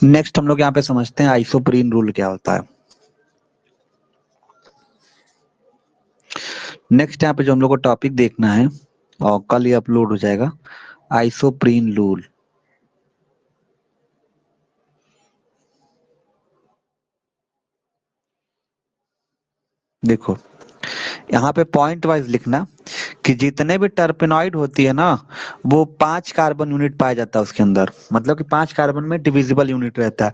Next हम लोग यहाँ पे समझते हैं आइसोप्रीन रूल क्या होता है। नेक्स्ट यहाँ पे जो हम लोग को टॉपिक देखना है और कल ये अपलोड हो जाएगा, आइसोप्रीन रूल। देखो यहाँ पे पॉइंट वाइज लिखना कि जितने भी टर्पेनॉइड होती है ना वो 5 कार्बन यूनिट पाया जाता है उसके अंदर, मतलब कि 5 कार्बन में डिविजिबल यूनिट रहता है।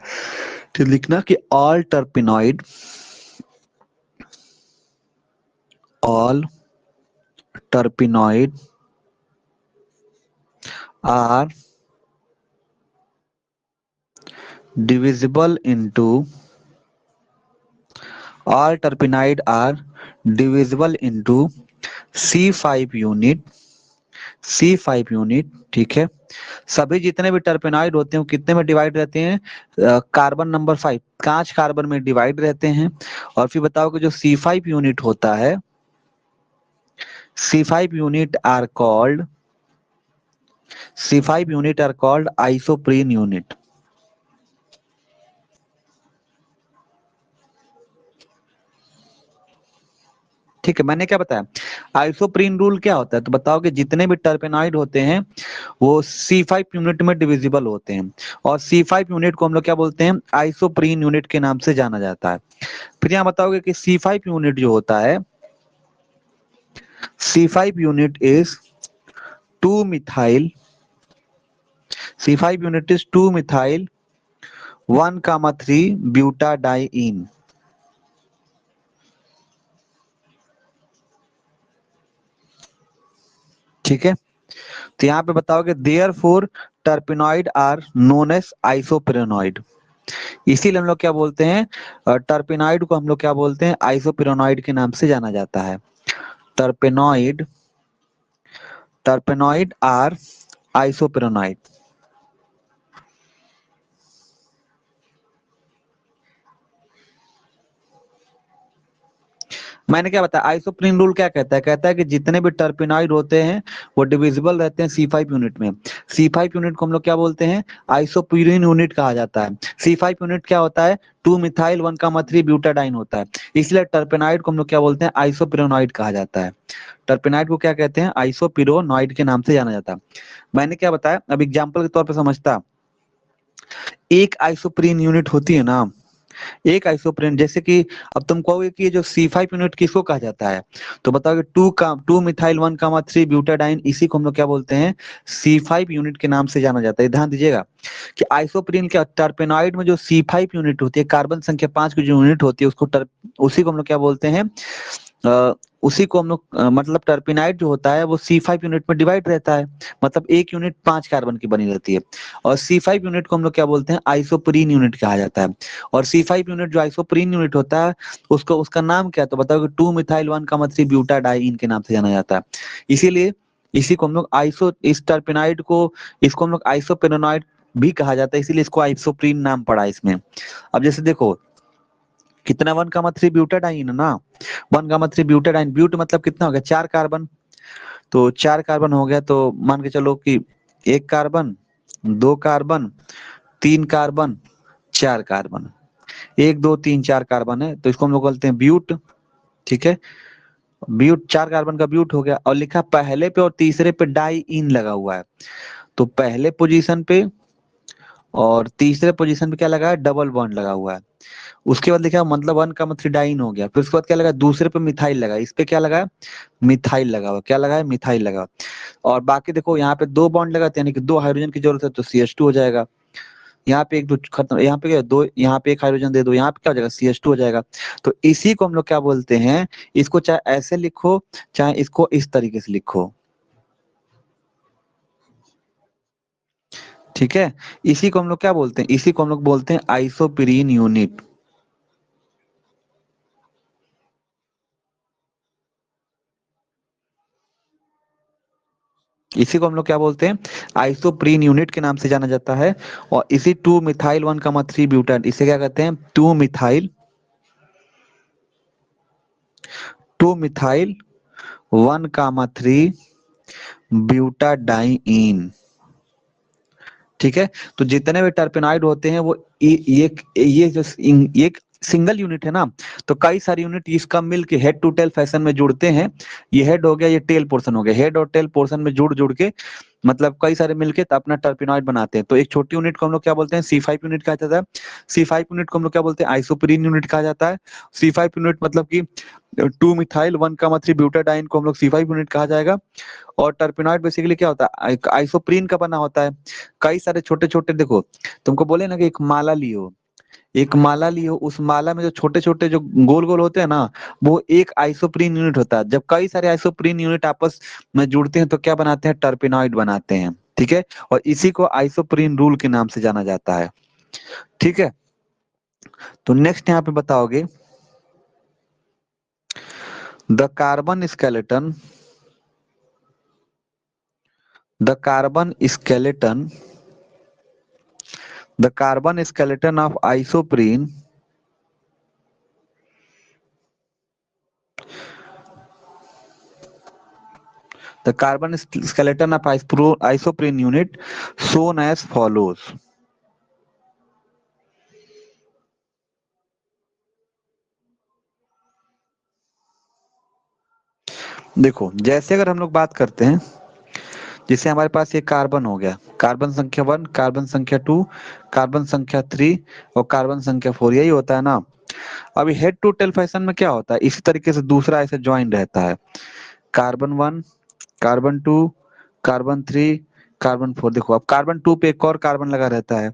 तो लिखना कि all टर्पेनॉइड are divisible into all terpenide are divisible into C5 unit. ठीक है, सभी जितने भी टर्पेनॉइड होते हैं वो कितने में डिवाइड रहते हैं? कार्बन नंबर 5, 5 कार्बन में डिवाइड रहते हैं। और फिर बताओ कि जो C5 यूनिट होता है, C5 unit are called isoprene unit. ठीक है, मैंने क्या बताया? आइसोप्रीन रूल क्या होता है? तो बताओ कि जितने भी टर्पेनॉइड होते हैं वो C5 यूनिट में डिविजिबल होते हैं, और C5 यूनिट को हम लोग क्या बोलते हैं? आइसोप्रीन यूनिट के नाम से जाना जाता है। फिर यहाँ बताओगे कि C5 यूनिट जो होता है, C5 unit is 2 methyl, C5 unit is 2 methyl 1,3 butadiene. ठीक है, तो यहाँ पे बताओगे therefore terpenoid are known as isoprenoid. इसीलिए हम लोग क्या बोलते हैं? टर्पेनॉइड को हम लोग क्या बोलते हैं? आइसोप्रेनॉइड के नाम से जाना जाता है। Terpenoid terpenoid are isoprenoid. मैंने क्या बताया? आइसोप्रीन रूल क्या कहता है? कहता है कि जितने भी टर्पेनॉइड होते हैं वो डिविजिबल रहते हैं C5 यूनिट में। C5 यूनिट को हम लोग क्या बोलते हैं? आइसोप्रीन यूनिट कहा जाता है। C5 यूनिट क्या होता है? 2 मिथाइल 1,3 ब्यूटाडाइन होता है। इसलिए टर्पेनॉइड को हम लोग क्या बोलते हैं? आइसोप्रेनॉइड कहा जाता है। टर्पेनॉइड को क्या कहते हैं? आइसोपिरोनॉइड के नाम से जाना जाता है। मैंने क्या बताया? अब एग्जाम्पल के तौर पर समझता, एक आइसोप्रीन यूनिट होती है ना, एक आइसोप्रेन, जैसे कि अब तुम कहोगे कि ये जो C5 यूनिट किसको कहा जाता है, तो बताओगे 2 मिथाइल 1,3 ब्यूटाडाइन, इसी को हम लोग क्या बोलते हैं? C5 यूनिट के नाम से जाना जाता है। ध्यान दीजिएगा कि आइसोप्रीन के टर्पेनॉइड में जो C5 यूनिट होती है, कार्बन संख्या 5 की जो यूनिट होती है, उसी को हम लोग क्या बोलते हैं? उसी को हम लोग मतलब टर्पेनाइड जो होता है वो C5 यूनिट में डिवाइड रहता है, मतलब एक यूनिट 5 कार्बन की बनी रहती है। और C5 यूनिट को हम लोग क्या बोलते हैं? आइसोप्रीन यूनिट कहा जाता है। और C5 यूनिट जो आइसोप्रीन यूनिट होता है उसको, उसका नाम क्या है? तो बताओ कि 2 मिथाइल 1,3 ब्यूटाडाइन के नाम से जाना जाता है। इसीलिए इसी को हम लोग इस टर्पेनाइड को, इसको हम लोग आइसोपेरोनॉइड भी कहा जाता है, इसीलिए इसको आइसोप्रीन नाम पड़ा है इसमें। अब जैसे देखो कितना 1,3 ब्यूटाडाइन है ना, 1,3 ब्यूटाडाइन, ब्यूट मतलब कितना हो गया? 4 कार्बन। तो 4 कार्बन हो गया, तो मान के चलो कि 1 carbon, 2 carbon, 3 carbon, 4 carbon, 1 2 3 4 carbon है, तो इसको हम लोग बोलते हैं ब्यूट। ठीक है, ब्यूट 4 कार्बन का ब्यूट हो गया। और लिखा पहले पे और तीसरे पे डाई इन लगा हुआ है, तो पहले पोजीशन पे और तीसरे पोजीशन पे क्या लगा है? डबल बॉन्ड लगा हुआ है। उसके बाद लिखा मतलब 1,3 डाइन हो गया। फिर उसके बाद क्या लगा? दूसरे पे मिथाइल लगा, इस पे क्या लगा है? मिथाइल लगा हुआ। क्या लगा है? मिथाइल लगा। और बाकी देखो यहाँ पे 2 बॉन्ड लगा, यानी कि 2 हाइड्रोजन की जरूरत है, तो CH2 हो जाएगा। यहाँ पे एक दो खत्म, यहाँ पे क्या? 2, यहाँ पे 1 हाइड्रोजन दे दो, यहाँ पे क्या हो जाएगा? CH2 हो जाएगा। तो इसी को हम लोग क्या बोलते हैं? इसको चाहे ऐसे लिखो, चाहे इसको इस तरीके से लिखो। ठीक है, इसी को हम लोग क्या बोलते हैं? इसी को हम लोग बोलते हैं आइसोप्रीन यूनिट। इसी को हम लोग क्या बोलते हैं? आइसोप्रीन यूनिट के नाम से जाना जाता है। और इसी 2 मिथाइल 1,3 ब्यूटान, इसे क्या कहते हैं? 2 मिथाइल 1,3 ब्यूटाडाइन। ठीक है। तो जितने भी टर्पेनॉइड होते हैं वो ये जो एक सिंगल यूनिट है ना, तो कई सारे यूनिट इसका मिल के हेड टू टेल फैशन में जुड़ते हैं। ये हेड हो गया, ये टेल पोर्शन हो गया, हेड और टेल पोर्शन में जुड़ जुड़ के मतलब कई सारे मिलके तो अपना टर्पेनॉइड बनाते हैं। तो एक छोटी यूनिट को हम लोग क्या बोलते हैं, C5 यूनिट कहा जाता है। C5 यूनिट को हम लोग क्या बोलते हैं, आइसोप्रीन यूनिट कहा जाता है। C5 यूनिट मतलब कि 2 मिथाइल 1,3 ब्यूटाडाइन को हम लोग C5 यूनिट कहा जाएगा। और टर्पेनॉइड बेसिकली क्या होता है, आइसोप्रीन का बना होता है। कई सारे छोटे छोटे, देखो तुमको बोले ना कि एक माला लियो, एक माला लियो, उस माला में जो छोटे छोटे जो गोल गोल होते हैं ना, वो एक आइसोप्रीन यूनिट होता है। जब कई सारे आइसोप्रीन यूनिट आपस में जुड़ते हैं तो क्या बनाते हैं, टर्पेनॉइड बनाते हैं। ठीक है। और इसी को आइसोप्रीन रूल के नाम से जाना जाता है। ठीक है। तो नेक्स्ट यहाँ पे बताओगे, the carbon skeleton, the carbon skeleton, the carbon skeleton of isoprene, the carbon skeleton of isoprene unit shown as follows. देखो जैसे अगर हम लोग बात करते हैं, जैसे हमारे पास ये कार्बन हो गया, कार्बन संख्या 1, कार्बन संख्या 2, कार्बन संख्या 3 और कार्बन संख्या 4, यही होता है ना। अभी हेड टू टेल फैशन में क्या होता है, इसी तरीके से दूसरा ऐसे ज्वाइन रहता है, कार्बन 1, कार्बन 2, कार्बन 3, कार्बन 4। देखो अब कार्बन 2 पे एक और कार्बन लगा रहता है,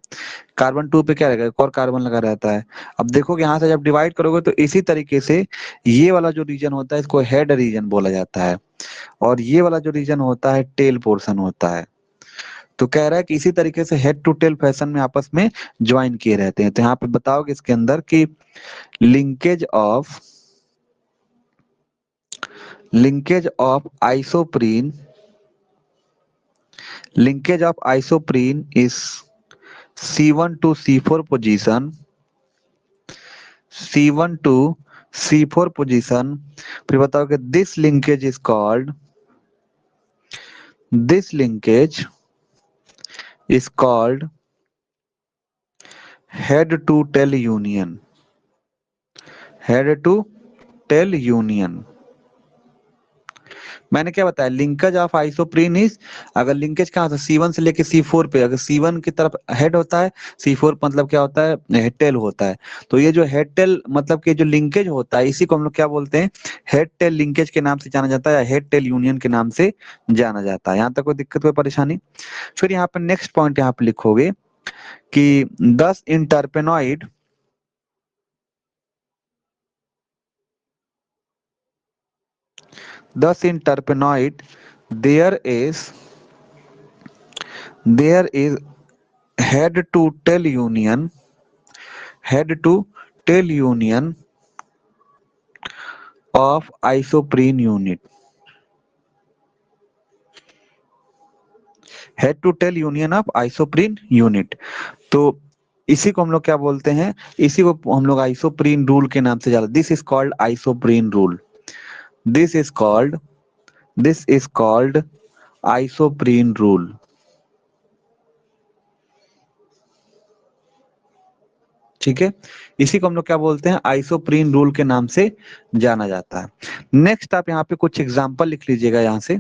कार्बन 2 पे क्या रहेगा, एक और कार्बन लगा रहता है। अब देखो यहाँ से जब डिवाइड करोगे तो इसी तरीके से ये वाला जो रीजन होता है इसको हेड रीजन बोला जाता है, और ये वाला जो रीजन होता है टेल पोर्शन होता है। तो कह रहा है कि इसी तरीके से हेड टू टेल फैशन में आपस में ज्वाइन किए रहते हैं। तो यहाँ पे बताओगे इसके अंदर कि linkage of, linkage of isoprene, linkage of isoprene is C1 to C4 position, C1 to C4 position। फिर बताओ कि this linkage is called, this linkage is called head to tail union, head to tail union। मैंने क्या बताया, linkage of isoprene is, अगर linkage कहाँ से, C1 से लेके C4 पे, अगर C1 की तरफ हेड होता है, C4 मतलब क्या होता है, हेड टेल होता है। तो ये जो हेड टेल मतलब कि जो लिंकेज होता है इसी को हम लोग क्या बोलते हैं, हेड टेल लिंकेज के नाम से जाना जाता है, या हेड टेल यूनियन के नाम से जाना जाता है। यहाँ तक कोई दिक्कत, कोई परेशानी। फिर यहाँ पे नेक्स्ट पॉइंट यहाँ पे लिखोगे कि 10 इन टर्पेनॉइड, 10 in terpenoid there is, there is head to tail union, head to tail union of isoprene unit, head to tail union of isoprene unit. तो इसी को हम लोग क्या बोलते हैं, इसी को हम लोग आइसोप्रीन रूल के नाम से जानते हैं। This is called isoprene rule, this is called, this is called isoprene rule. ठीक है। इसी को हम लोग क्या बोलते हैं, आइसोप्रीन रूल के नाम से जाना जाता है। नेक्स्ट आप यहाँ पे कुछ एग्जांपल लिख लीजिएगा यहाँ से।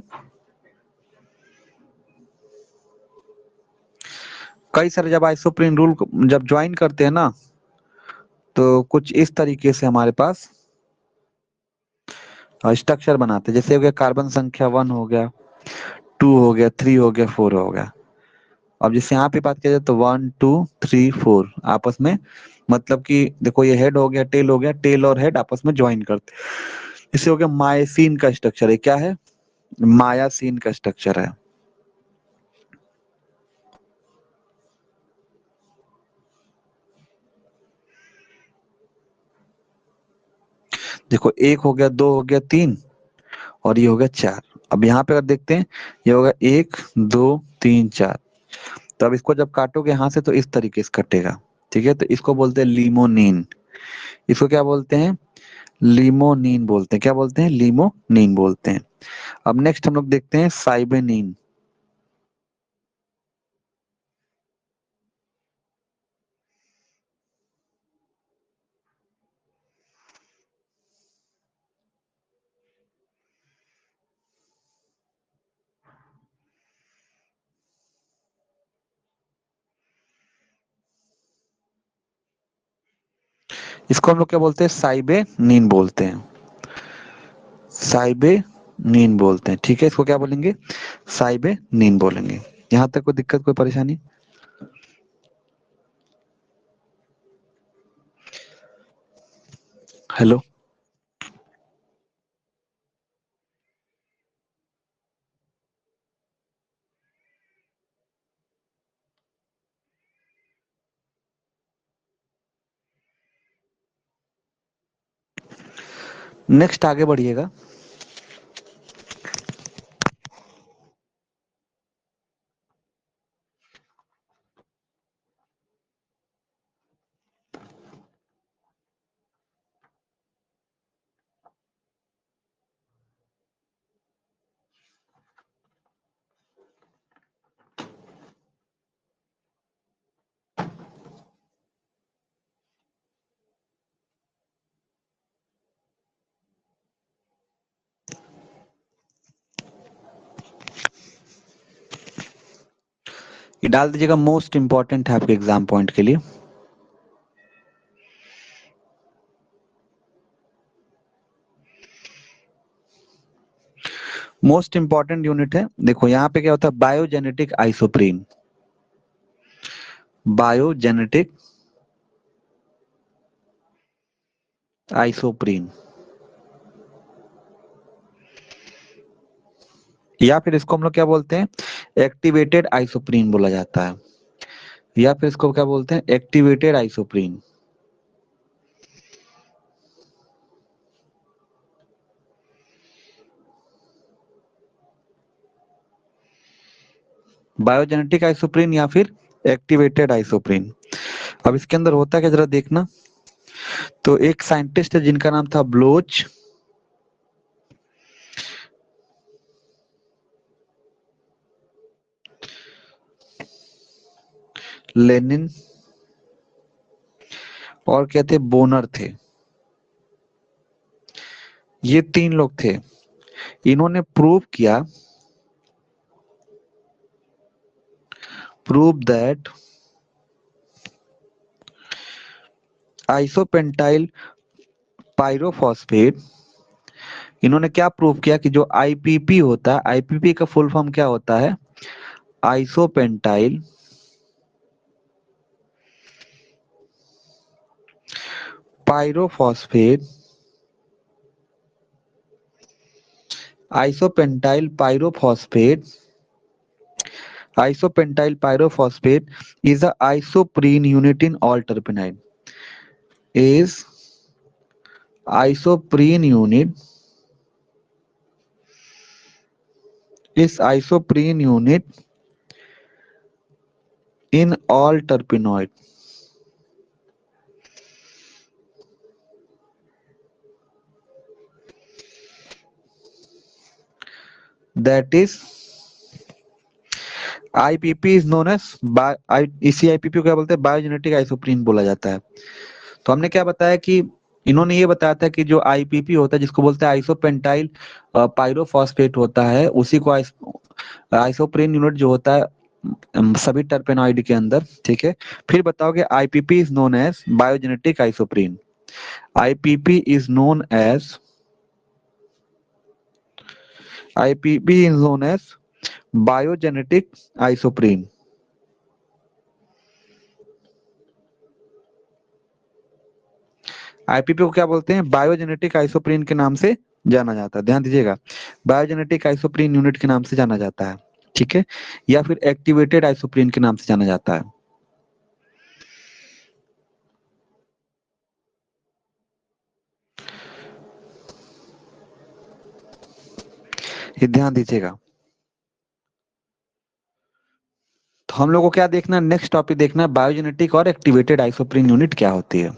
कई सारे जब आइसोप्रीन रूल जब ज्वाइन करते हैं ना, तो कुछ इस तरीके से हमारे पास स्ट्रक्चर बनाते हैं। जैसे हो गया कार्बन संख्या 1 हो गया, 2 हो गया, 3 हो गया, 4 हो गया। अब जैसे यहाँ पे बात किया जाए तो 1 2 3 4 आपस में, मतलब कि देखो ये हेड हो गया, टेल हो गया, टेल और हेड आपस में ज्वाइन करते हैं। इसे हो गया मायोसिन का स्ट्रक्चर है। क्या है, मायासिन का स्ट्रक्चर है। देखो एक हो गया, दो हो गया, तीन, और ये हो गया 4। अब यहाँ पे अगर देखते हैं, ये होगा 1 2 3 4। तो अब इसको जब काटोगे यहाँ से तो इस तरीके से कटेगा। ठीक है। तो इसको बोलते हैं लीमोनिन। इसको क्या बोलते हैं, लीमोनिन बोलते हैं। क्या बोलते हैं, लीमोनिन बोलते हैं। अब नेक्स्ट हम लोग देखते हैं साइबेनिन। इसको हम लोग क्या बोलते हैं, साइबेनिन बोलते हैं, साइबेनिन बोलते हैं। ठीक है, इसको क्या बोलेंगे, साइबेनिन बोलेंगे। यहाँ तक कोई दिक्कत, कोई परेशानी? हेलो। नेक्स्ट आगे बढ़िएगा। ये डाल दीजिएगा, मोस्ट इंपॉर्टेंट है आपके एग्जाम पॉइंट के लिए। मोस्ट इंपॉर्टेंट यूनिट है। देखो यहाँ पे क्या होता है, बायोजेनेटिक आइसोप्रीन, बायोजेनेटिक आइसोप्रीन, या फिर इसको हम लोग क्या बोलते हैं, एक्टिवेटेड आइसोप्रीन बोला जाता है, या फिर इसको क्या बोलते हैं, एक्टिवेटेड आइसोप्रीन। बायोजेनेटिक आइसोप्रीन या फिर एक्टिवेटेड आइसोप्रीन। अब इसके अंदर होता है क्या, जरा देखना। तो एक साइंटिस्ट है जिनका नाम था ब्लोच लेनिन, और क्या थे, बोनर थे। ये तीन लोग थे। इन्होंने प्रूव दैट आइसोपेंटाइल पायरोफॉस्फेट, इन्होंने क्या प्रूव किया कि जो आईपीपी होता है, आईपीपी का फुल फॉर्म क्या होता है, isopentyl pyrophosphate, isopentyl pyrophosphate, isopentyl pyrophosphate is a isoprene unit in all terpenide, is isoprene unit, is isoprene unit in all terpenoid, that is IPP is known as इसी IPP को क्या बोलते हैं, biogenetic isoprene बोला जाता है। तो हमने क्या बताया कि इन्होंने ये बताया था कि जो आईपीपी होता है जिसको बोलते हैं आइसोपेंटाइल पायरोफॉस्फेट होता है, उसी को आइसोप्रीन यूनिट जो होता है सभी टर्पेनॉइड के अंदर। ठीक है, फिर बताओगे IPP is known as biogenetic isoprene, IPP is known as, IPP is known as biogenetic isoprene. IPP को क्या बोलते हैं, बायोजेनेटिक आइसोप्रीन के नाम से जाना जाता है। ध्यान दीजिएगा, बायोजेनेटिक आइसोप्रीन यूनिट के नाम से जाना जाता है। ठीक है, या फिर एक्टिवेटेड आइसोप्रीन के नाम से जाना जाता है। ये ध्यान दीजिएगा। तो हम लोग को क्या देखना है, नेक्स्ट टॉपिक देखना है, बायोजेनेटिक और एक्टिवेटेड आइसोप्रीन यूनिट क्या होती है।